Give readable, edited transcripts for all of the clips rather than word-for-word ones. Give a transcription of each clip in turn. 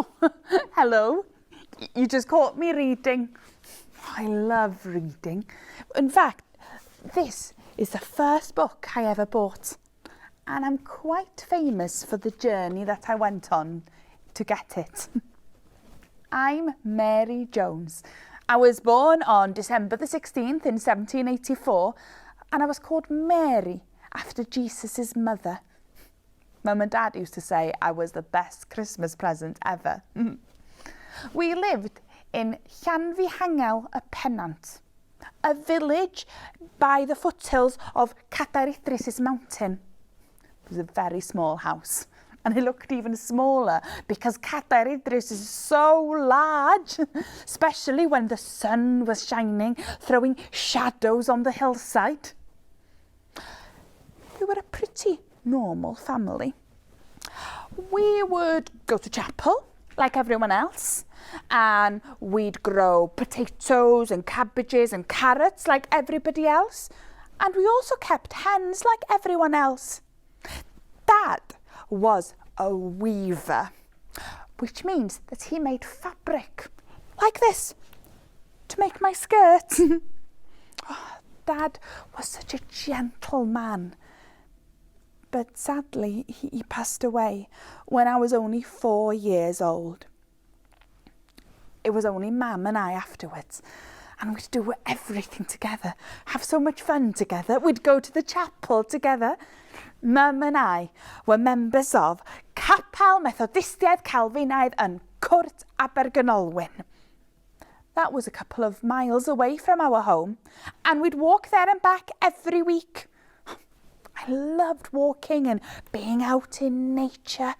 Oh, hello. You just caught me reading. I love reading. In fact, this is the first book I ever bought. And I'm quite famous for the journey that I went on to get it. I'm Mary Jones. I was born on December the 16th in 1784, and I was called Mary after Jesus' mother. Mum and Dad used to say I was the best Christmas present ever. We lived in Llanfihangel y Pennant, a village by the foothills of Aethwy mountain. It was a very small house, and it looked even smaller because Aethwy is so large, especially when the sun was shining, throwing shadows on the hillside. We were a pretty normal family. We would go to chapel like everyone else, and we'd grow potatoes and cabbages and carrots like everybody else, and we also kept hens like everyone else. Dad was a weaver, which means that he made fabric like this to make my skirt. Dad was such a gentle man. But sadly, he passed away when I was only 4 years old. It was only Mum and I afterwards, and we'd do everything together, have so much fun together. We'd go to the chapel together. Mum and I were members of Capel Methodistiaid Calvinaidd yn Cwrt Abergynolwyn. That was a couple of miles away from our home, and we'd walk there and back every week. I loved walking and being out in nature.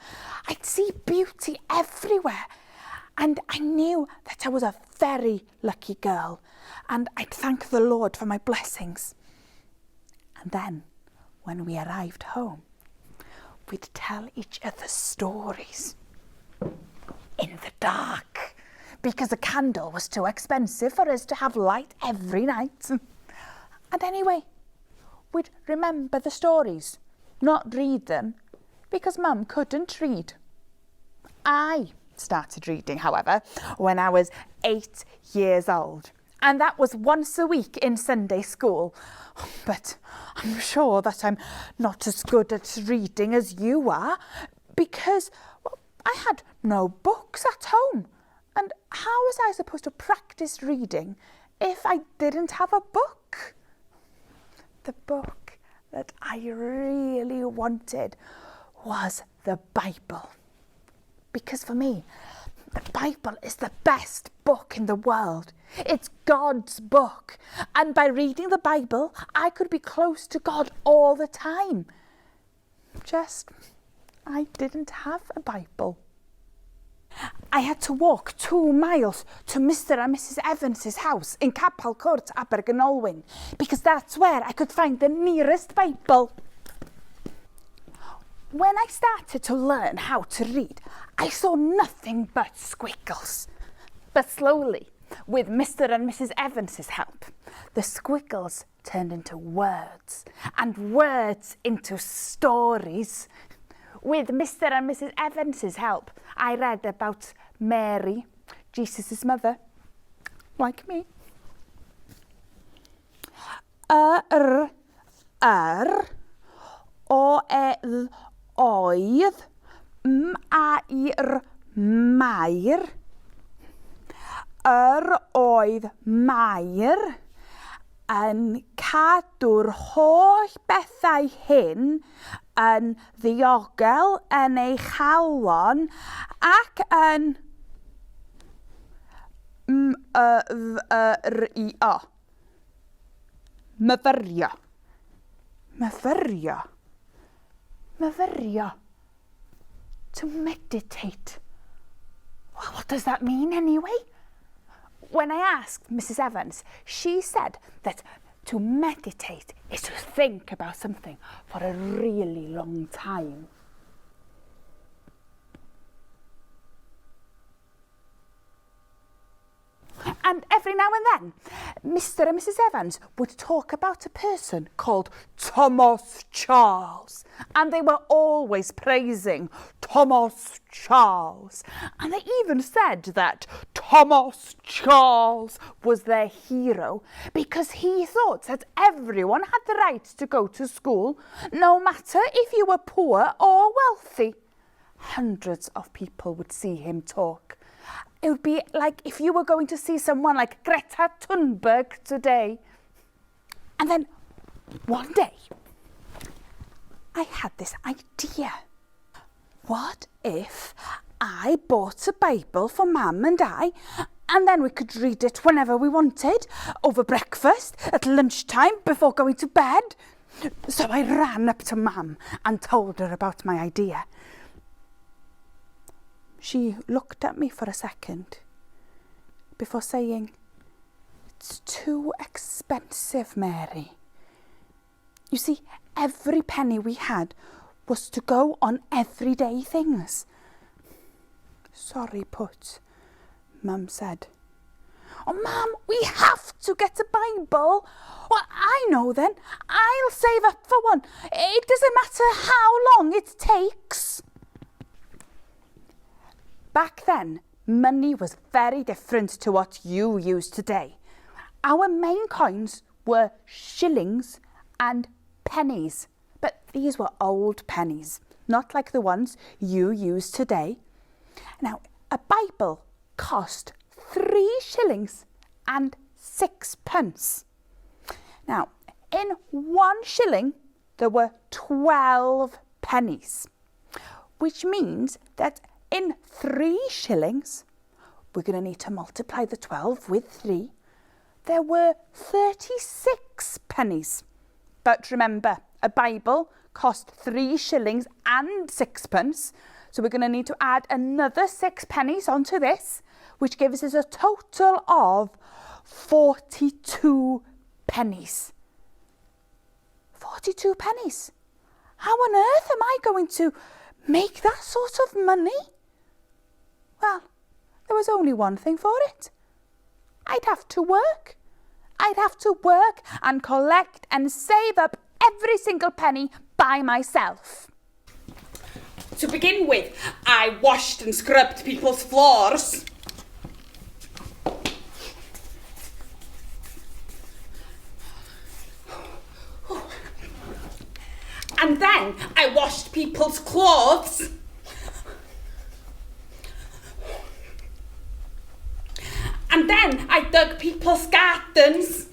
I'd see beauty everywhere, and I knew that I was a very lucky girl, and I'd thank the Lord for my blessings. And then, when we arrived home, we'd tell each other stories in the dark, because a candle was too expensive for us to have light every night. And anyway, we'd remember the stories, not read them, because Mum couldn't read. I started reading, however, when I was 8 years old, and that was once a week in Sunday school. But I'm sure that I'm not as good at reading as you are, because I had no books at home. And how was I supposed to practice reading if I didn't have a book? The book that I really wanted was the Bible. Because for me, the Bible is the best book in the world. It's God's book. And by reading the Bible, I could be close to God all the time. Just, I didn't have a Bible. I had to walk 2 miles to Mr. and Mrs. Evans's house in Capel Cwrt Abergynolwyn, because that's where I could find the nearest Bible. When I started to learn how to read, I saw nothing but squiggles. But slowly, with Mr. and Mrs. Evans's help, the squiggles turned into words, and words into stories. With Mr. and Mrs. Evans's help, I read about Mary, Jesus' mother, like me. Oedd, oedd, mair, mair. Oedd mair yn cadw'r holl bethau hyn yn ddiogel yn ei chalon ac yn myfyrio. Myfyrio. Myfyrio. To meditate. Well, what does that mean anyway? When I asked Mrs. Evans, she said that to meditate is to think about something for a really long time. And every now and then, Mr. and Mrs. Evans would talk about a person called Thomas Charles. And they were always praising Thomas Charles. And they even said that Thomas Charles was their hero because he thought that everyone had the right to go to school, no matter if you were poor or wealthy. Hundreds of people would see him talk. It would be like if you were going to see someone like Greta Thunberg today. And then one day, I had this idea. What if I bought a Bible for Mum and I, and then we could read it whenever we wanted, over breakfast, at lunchtime, before going to bed? So I ran up to Mum and told her about my idea. She looked at me for a second before saying, "It's too expensive, Mary. You see, every penny we had was to go on everyday things." "Sorry, Put," Mum said. "Oh, Mum, we have to get a Bible." "Well, I know then. I'll save up for one. It doesn't matter how long it takes." Back then, money was very different to what you use today. Our main coins were shillings and pennies, but these were old pennies, not like the ones you use today. Now, a Bible cost 3 shillings and 6 pence. Now, in 1 shilling, there were 12 pennies, which means that in 3 shillings, we're going to need to multiply the 12 with 3. There were 36 pennies. But remember, a Bible cost 3 shillings and 6 pence. So we're going to need to add another 6 pennies onto this, which gives us a total of 42 pennies. 42 pennies. How on earth am I going to make that sort of money? Well, there was only one thing for it. I'd have to work. I'd have to work and collect and save up every single penny by myself. To begin with, I washed and scrubbed people's floors. And then I washed people's clothes. And then I dug people's gardens.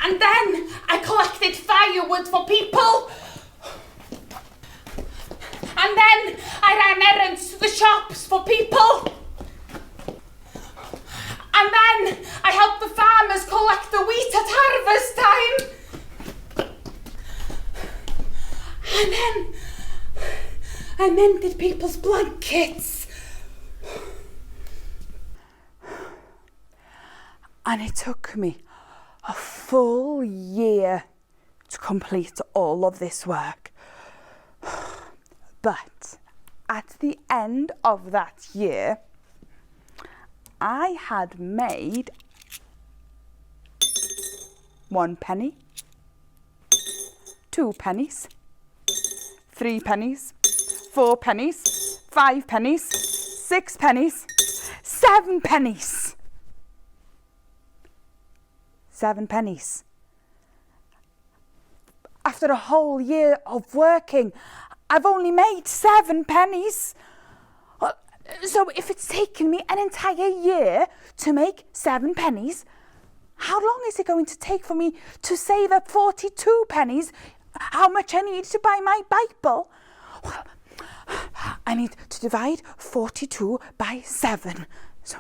And then I collected firewood for people. And then I ran errands to the shops for people. And then I helped the farmers collect the wheat at harvest time. And then I mended people's blankets. And it took me a full year to complete all of this work. But at the end of that year, I had made 1 penny, 2 pennies, 3 pennies, 4 pennies, 5 pennies, 6 pennies, 7 pennies. 7 pennies. After a whole year of working, I've only made 7 pennies. So if it's taken me an entire year to make 7 pennies, how long is it going to take for me to save up 42 pennies? How much I need to buy my Bible? Well, I need to divide 42 by 7. So,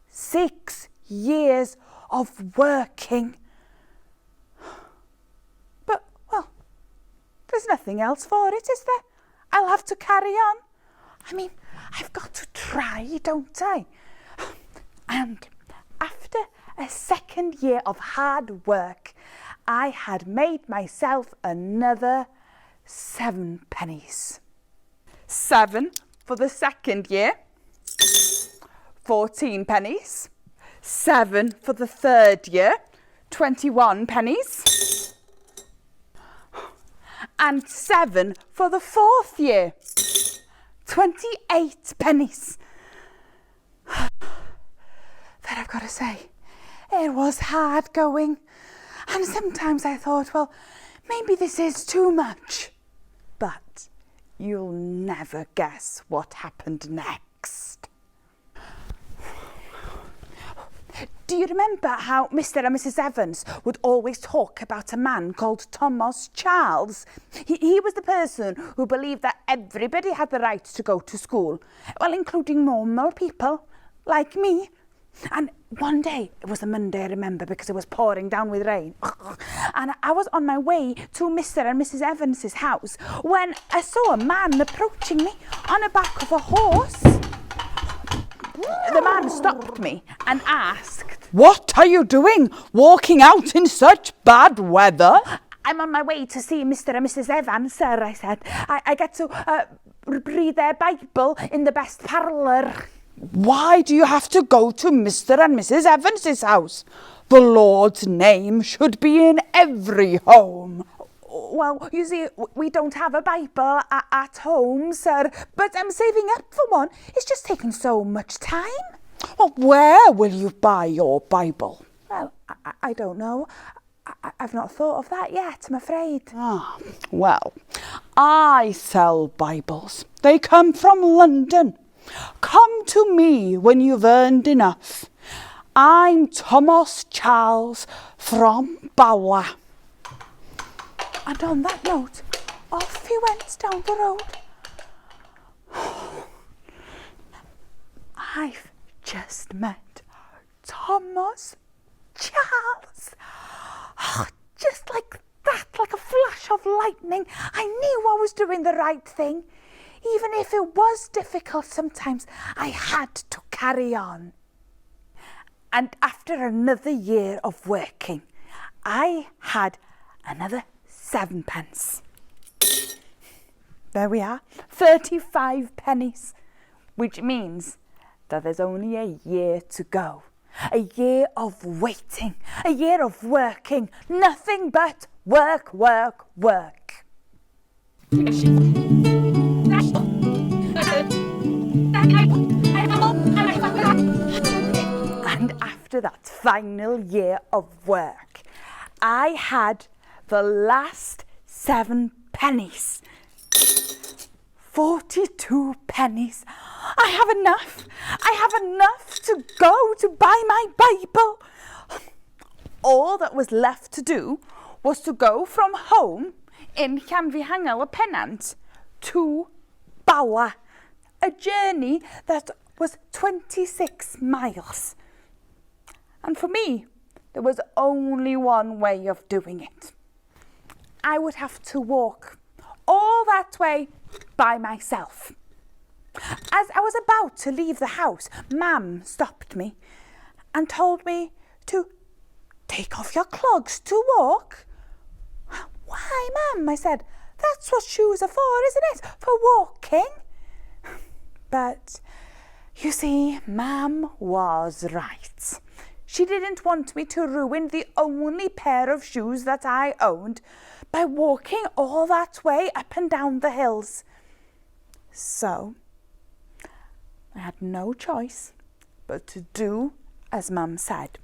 6 years of working. But, well, there's nothing else for it, is there? I'll have to carry on. I mean, I've got to try, don't I? And after a second year of hard work, I had made myself another 7 pennies. 7 for the second year, 14 pennies. 7 for the third year, 21 pennies. And 7 for the fourth year, 28 pennies. But I've got to say, it was hard going. And sometimes I thought, well, maybe this is too much. But you'll never guess what happened next. Do you remember how Mr. and Mrs. Evans would always talk about a man called Thomas Charles? He was the person who believed that everybody had the right to go to school, well, including normal people like me. And one day, it was a Monday, I remember, because it was pouring down with rain. And I was on my way to Mr. and Mrs. Evans's house when I saw a man approaching me on the back of a horse. The man stopped me and asked, "What are you doing, walking out in such bad weather?" "I'm on my way to see Mr. and Mrs. Evans, sir," I said. I get to read their Bible in the best parlour. "Why do you have to go to Mr. and Mrs. Evans's house? The Lord's name should be in every home." "Well, you see, we don't have a Bible at home, sir, but I'm saving up for one. It's just taking so much time." "Well, where will you buy your Bible?" "Well, I don't know. I've not thought of that yet, I'm afraid." Well, I sell Bibles. They come from London. Come to me when you've earned enough. I'm Thomas Charles from Bala. And on that note, off he went down the road. I've just met Thomas Charles. Just like that, like a flash of lightning, I knew I was doing the right thing. Even if it was difficult sometimes, I had to carry on. And after another year of working, I had another 7 pence. There we are, 35 pennies, which means that there's only a year to go. A year of waiting, a year of working, nothing but work, work, work. And after that final year of work, I had the last 7 pennies. 42 pennies. I have enough. I have enough to go to buy my Bible. All that was left to do was to go from home in Llanfihangel y Pennant to Bala, a journey that was 26 miles. And for me, there was only one way of doing it. I would have to walk all that way by myself. As I was about to leave the house, Mam stopped me and told me to take off your clogs to walk. "Why, Mam?" I said. "That's what shoes are for, isn't it? For walking." But you see, Mam was right. She didn't want me to ruin the only pair of shoes that I owned by walking all that way up and down the hills. So I had no choice but to do as Mum said.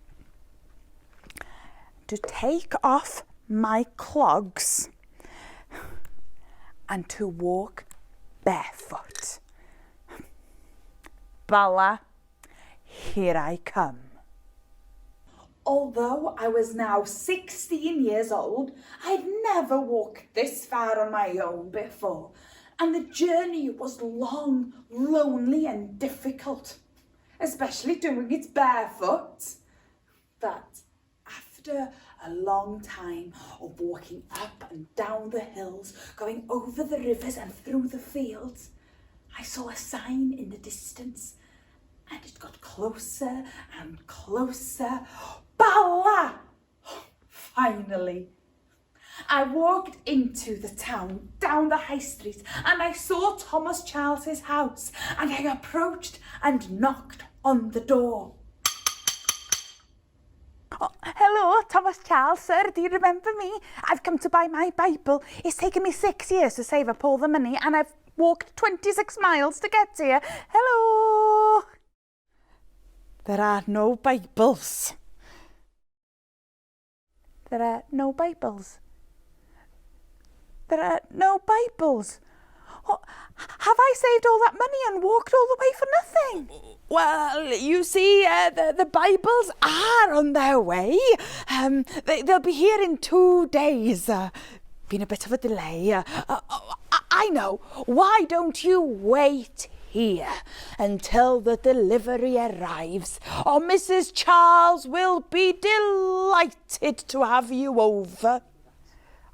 To take off my clogs and to walk barefoot. Bala, here I come. Although I was now 16 years old, I'd never walked this far on my own before, and the journey was long, lonely and difficult, especially doing it barefoot. But after a long time of walking up and down the hills, going over the rivers and through the fields, I saw a sign in the distance, And it got closer and closer. Bala! Finally. I walked into the town, down the high street, and I saw Thomas Charles's house, and I approached and knocked on the door. Oh, hello, Thomas Charles, sir. Do you remember me? I've come to buy my Bible. It's taken me 6 years to save up all the money, and I've walked 26 miles to get here. Hello. There are no Bibles. There are no Bibles. There are no Bibles. Oh, have I saved all that money and walked all the way for nothing? Well, you see, the Bibles are on their way. They'll be here in 2 days. Been a bit of a delay. I know. Why don't you wait here until the delivery arrives? Or Mrs. Charles will be delighted to have you over.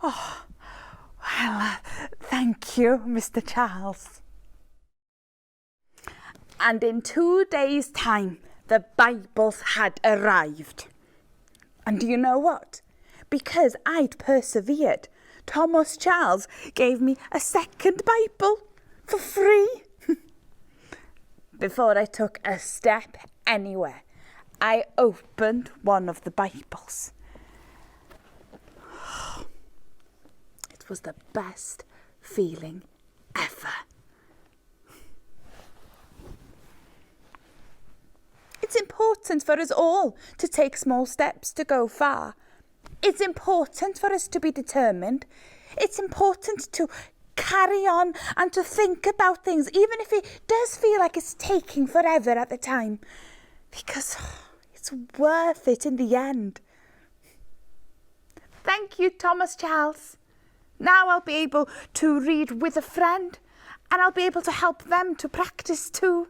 Oh, well, thank you, Mr. Charles. And in 2 days' time, the Bibles had arrived. And do you know what? Because I'd persevered, Thomas Charles gave me a second Bible for free. Before I took a step anywhere, I opened one of the Bibles. It was the best feeling ever. It's important for us all to take small steps to go far. It's important for us to be determined. It's important to carry on and to think about things, even if it does feel like it's taking forever at the time, because it's worth it in the end. Thank you, Thomas Charles. Now I'll be able to read with a friend, and I'll be able to help them to practice too.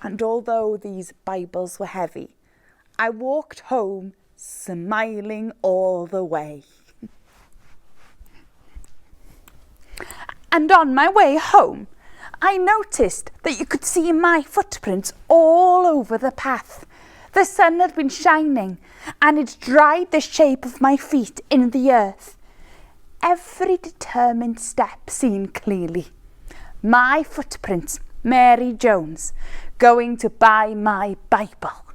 And although these Bibles were heavy, I walked home smiling all the way. And on my way home, I noticed that you could see my footprints all over the path. The sun had been shining, and it dried the shape of my feet in the earth. Every determined step seen clearly. My footprints, Mary Jones, going to buy my Bible.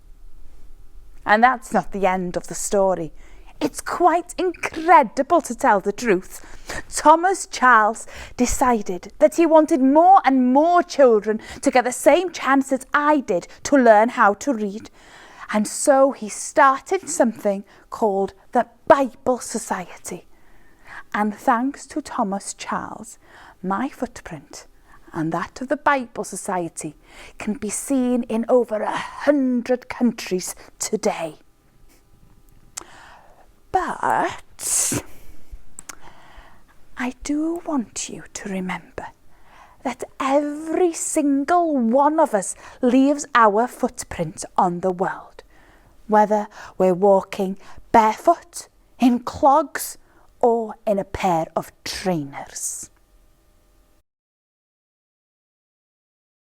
And that's not the end of the story. It's quite incredible, to tell the truth. Thomas Charles decided that he wanted more and more children to get the same chance that I did to learn how to read. And so he started something called the Bible Society. And thanks to Thomas Charles, my footprint and that of the Bible Society can be seen in over 100 countries today. But I do want you to remember that every single one of us leaves our footprint on the world, whether we're walking barefoot, in clogs, or in a pair of trainers.